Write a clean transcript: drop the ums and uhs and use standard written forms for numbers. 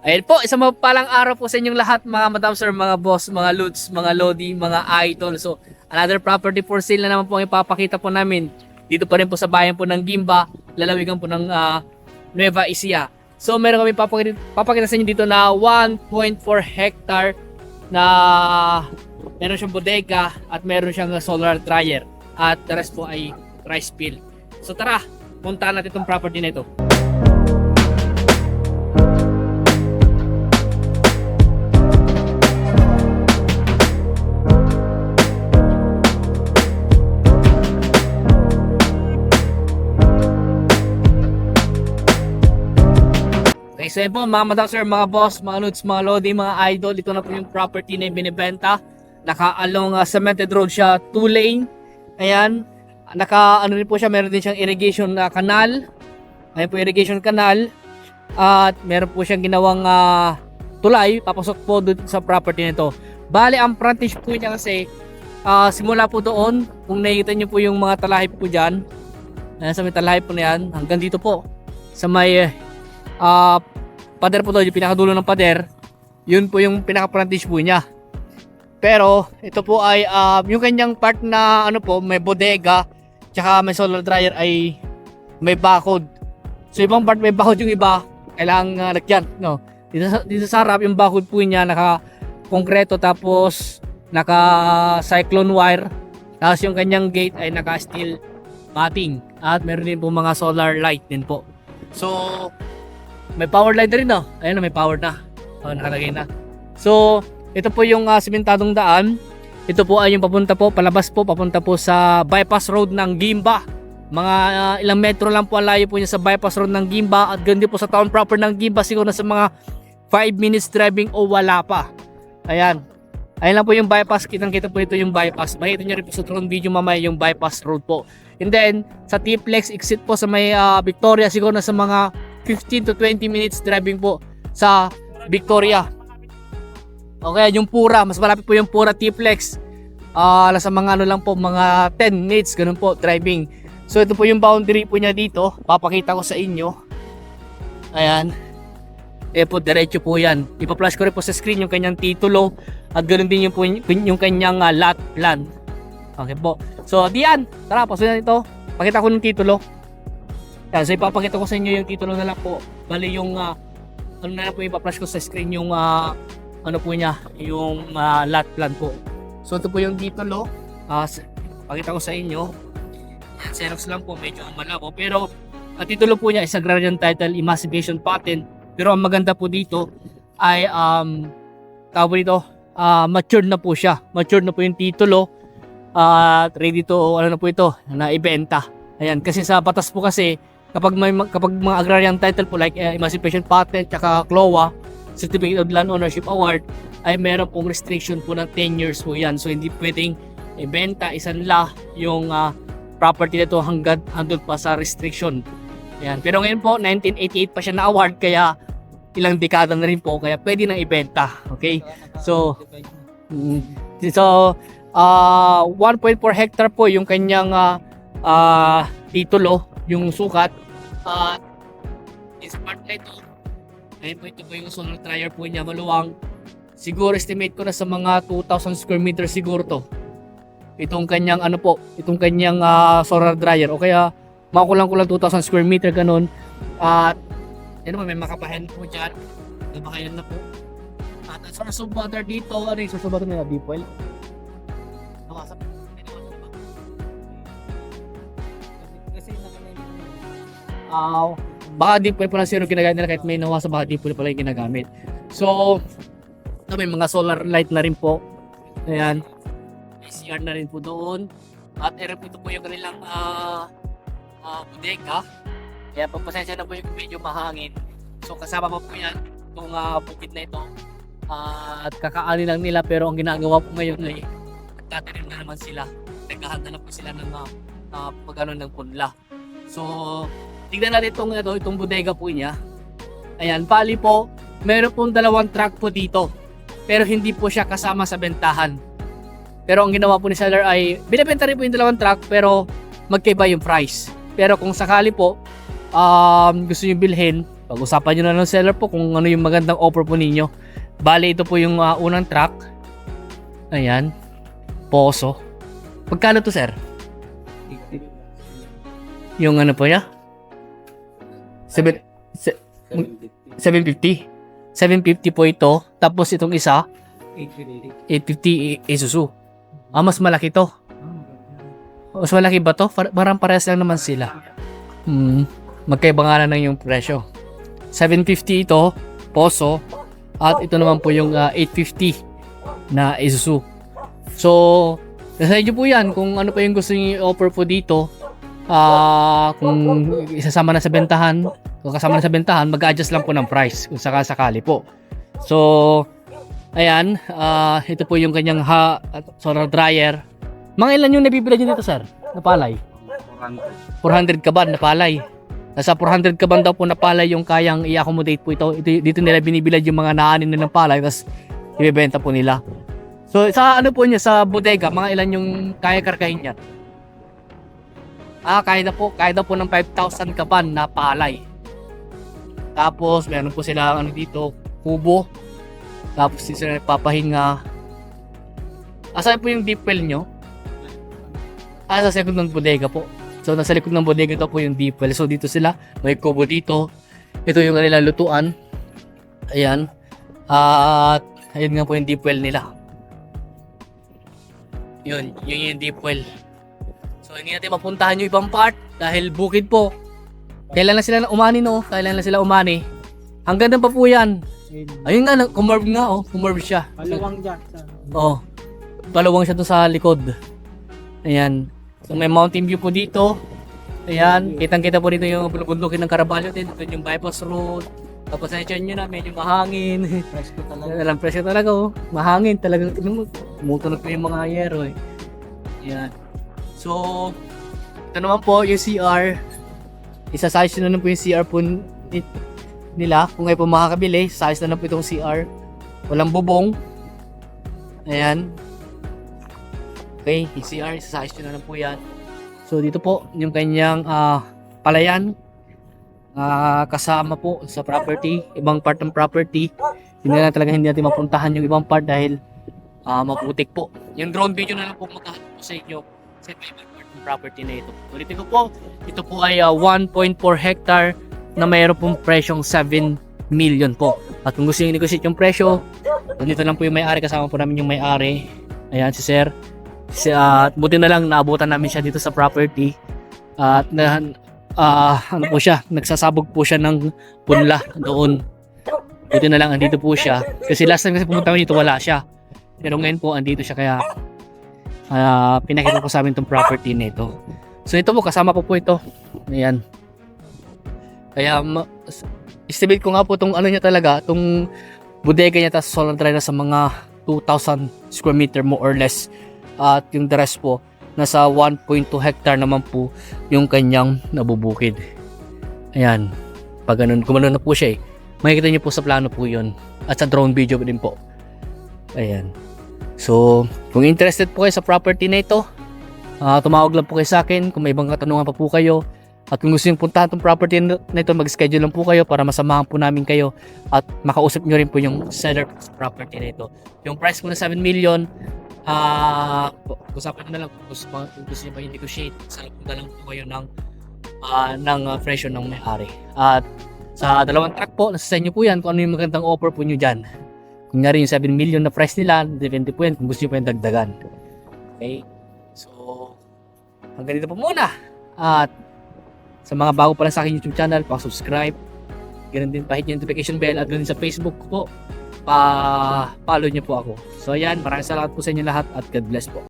Ayun po, isang mapalang araw po sa inyong lahat mga madam sir, mga boss, mga lods, mga lodi, mga idol. So, another property for sale na naman po ang ipapakita po namin. Dito pa rin po sa bayan po ng Gimba, lalawigan po ng Nueva Ecija. So, meron kami papakita sa inyo dito na 1.4 hectare na meron siyang bodega at meron siyang solar dryer. At the rest po ay rice field. So, tara, puntahan natin itong property na ito. Okay, so yun po mga madam sir, mga boss, mga lods, mga lodi, mga idol. Ito na po yung property na binibenta. Naka-along cemented road siya, 2 lane. Ayan, naka-ano rin po siya, meron din siyang irrigation canal. Ayan po irrigation canal. At meron po siyang ginawang tulay, papasok po doon sa property nito. Bale, ang frontage po niya kasi, simula po doon, kung nakikita niyo po yung mga talahib po dyan, ayan, sa may talahib po na yan, hanggang dito po, sa may pader po to, yung pinakadulo ng pader, yun po yung pinaka-frontage po niya. Pero ito po ay yung kanyang part na ano po, may bodega tsaka may solar dryer ay may bakod. So ibang part may bakod, yung iba kailangang lagyan, no. Dito sa harap yung bakod po niya naka konkreto, tapos naka cyclone wire, tapos yung kanyang gate ay naka steel matting at meron din po mga solar light din po. So may power line na rin, no? Ayun na, may power na. Nakalagay na. So, ito po yung simentadong daan. Ito po ay yung papunta po, palabas po, papunta po sa bypass road ng Gimba. Mga ilang metro lang po ang layo po niya sa bypass road ng Gimba. At gandi po sa town proper ng Gimba, siguro na sa mga 5 minutes driving o wala pa. Ayan. Ayan lang po yung bypass. Kitang-kita po ito yung bypass. Makita nyo rin po sa drone video mamaya yung bypass road po. And then, sa T-Flex exit po sa may Victoria, siguro na sa mga 15 to 20 minutes driving po sa Victoria. Okay, yung Pura, mas malapit po yung Pura T-Flex. Sa mga ano lang po, mga 10 minutes, ganun po, driving. So ito po yung boundary po niya dito. Papakita ko sa inyo. Ayan. Po, diretso po yan. Ipa-flash ko rin po sa screen yung kanyang titulo. At ganun din yung kanyang lot plan. Okay po. So, diyan. Tara, pasunan ito. Pakita ko ng titulo. Yan, so ipapakita ko sa inyo yung titulo na lang po. Bali yung ano na lang po, ipa-flash ko sa screen yung ano po niya, yung lot plan po. So ito po yung titulo. Pakita ko sa inyo. Yan, Xerox lang po, medyo malabo. Pero titulo po niya is Agrarian Title Emancipation Patent. Pero ang maganda po dito ay tawag dito, matured na po siya. Matured na po yung titulo. At ready to, ano na po ito, na ibenta. Ayan, kasi sa batas po kasi, kapag mga agrarian title po like Emancipation Patent tsaka CLOA, Certificate of Land Ownership Award, ay meron pong restriction po ng 10 years po yan. So hindi pwedeng ibenta, isanla yung property nito hanggang andun pa sa restriction. Ayan. Pero ngayon po, 1988 pa siya na award, kaya ilang dekada na rin po, kaya pwede nang ibenta. Okay? So 1.4 hectare po yung kanyang titulo, yung sukat. Smart na ito. Ayun po, ito po yung solar dryer po niya, maluwang. Siguro estimate ko na sa mga 2,000 square meters siguro to. Itong kanyang ano po, itong kanyang solar dryer, o kaya makulang-kulang 2,000 square meter ganun. At ano, may makapahen po dyan. Nabakayan na po. At ang source of water dito, ano yung source of water nila? Deep well? Baka deep well po lang zero ginagamit nila, kahit may nawasa baka deep well pala yung ginagamit. So may mga solar light na rin po. Ayan, may CR na rin po doon. At ito po yung kanilang bodega. Kaya pagpasensya na po yung medyo mahangin. So kasama pa po yan itong bukid na ito. At kakaani lang nila, pero ang ginagawa po ngayon ay nagtatanim na naman sila. Naghahanda na po sila ng pagano ng punla. So tignan natin itong bodega po niya. Ayan, bali po, meron pong 2 truck po dito. Pero hindi po siya kasama sa bentahan. Pero ang ginawa po ni seller ay binibenta rin po yung 2 truck, pero magkaiba yung price. Pero kung sakali po gusto niyo bilhin, Pag-usapan nyo na ng seller po kung ano yung magandang offer po ninyo. Bale, ito po yung unang truck. Ayan. Poso. Magkano to, sir? Yung ano po niya? 750. 750 po ito. Tapos itong isa, 850 Isuzu. Mas malaki to. Mas malaki ba to? Parang parehas lang naman sila. Magkaiba nga lang yung presyo. 750 ito, Poso. At ito naman po yung 850 na Isuzu. So, nasa inyo po yan kung ano pa yung gusto niyo i-offer po dito. Kung isasama na sa bentahan, kung kasama na sa bentahan, mag-adjust lang po ng price kung sakali po. So, ayan, ito po yung kanyang solar dryer. Mga ilan yung nabibila nyo dito, sir? Na palay? 400 kaban na palay. Nasa 400 kaban daw po na palay yung kayang i-accommodate po ito. Dito nila binibilad yung mga naanin nilang palay, tapos ibebenta po nila. So, sa ano po niya, sa bodega, mga ilan yung kaya kargahin niya? Kaya daw po ng 5,000 kaban na palay. Tapos, meron po sila dito, kubo. Tapos, sila papahinga. Asan po yung deep well nyo? Sa likod ng bodega po. So, nasa likod ng bodega ito po yung deep well. So, dito sila. May kubo dito. Ito yung kanilang lutuan. Ayan. At, ayun nga po yung deep well nila. Yun yung deep well. So, hindi natin mapuntahan yung ibang part dahil bukid po. Kailan lang sila umani, no? Kailan lang sila umani. Hanggang pa po yan. Ayun nga, kumorb nga, oh. Kumorb siya. Palawang dyan. Palawang siya doon sa likod. Ayan. So, may mountain view po dito. Ayan. Kitang-kita po dito yung bundukin ng Caraballo din. Ito yung bypass road. Tapos na nyo na, medyo mahangin. Presko talaga. Presko talaga, oh. Mahangin talaga. Tumutunog po yung mga yero, eh. Ayan. So, ito naman po yung CR. Isa-size na lang po yung CR po nila. Kung kayo po makakabili, size na lang po itong CR. Walang bubong. Ayan. Okay, yung CR, isa-size na lang po yan. So, dito po, yung kanyang palayan. Kasama po sa property. Ibang part ng property. Hindi na talaga hindi natin mapuntahan yung ibang part dahil maputik po. Yung drone video na lang po magkahanap po sa inyo sa ibang part ng property na ito. Ulitin ko po, ito po ay 1.4 hectare na mayroon pong presyong 7 million po. At kung gusto nyo i-negotiate yung presyo, dito lang po yung may-ari, kasama po namin yung may-ari. Ayan si sir. Buti na lang naabutan namin siya dito sa property. At ano po siya, nagsasabog po siya ng punla doon. Buti na lang andito po siya. Kasi last time kasi pumunta kami dito, wala siya. Pero ngayon po andito siya, kaya pinakita ko sa amin itong property na ito. So ito po, kasama po ito. Ayan. Kaya estimate ko nga po itong ano niya talaga, itong bodega niya, tas solar dryer na sa mga 2,000 square meter more or less. At yung the rest po, nasa 1.2 hectare naman po yung kanyang nabubukid. Ayan. Pag ganun, kumano na po siya, eh. Makikita niyo po sa plano po yun. At sa drone video din po. Ayan. So, kung interested po kayo sa property na ito, tumawag lang po kayo sa akin kung may ibang katanungan pa po kayo. At kung gusto nyo puntahan itong property na ito, mag-schedule lang po kayo para masamahan po namin kayo at makausap nyo rin po yung seller sa property na ito. Yung price po na 7 million, usapan nyo na lang kung gusto nyo pa i-negotiate. Salap na lang po kayo ng presyo ng may-ari. At sa dalawang truck po, nasa sa inyo po yan kung ano yung magandang offer po nyo dyan. Kung nga rin yung 7 million na price nila, depende po yan kung gusto nyo pa yung dagdagan. Okay? So, hanggang dito po muna. At sa mga bago pa lang sa aking YouTube channel, pa-subscribe. Ganun din, pahit yung notification bell. At ganun sa Facebook po, pa-follow nyo po ako. So, ayan. Maraming salamat po sa inyo lahat at God bless po.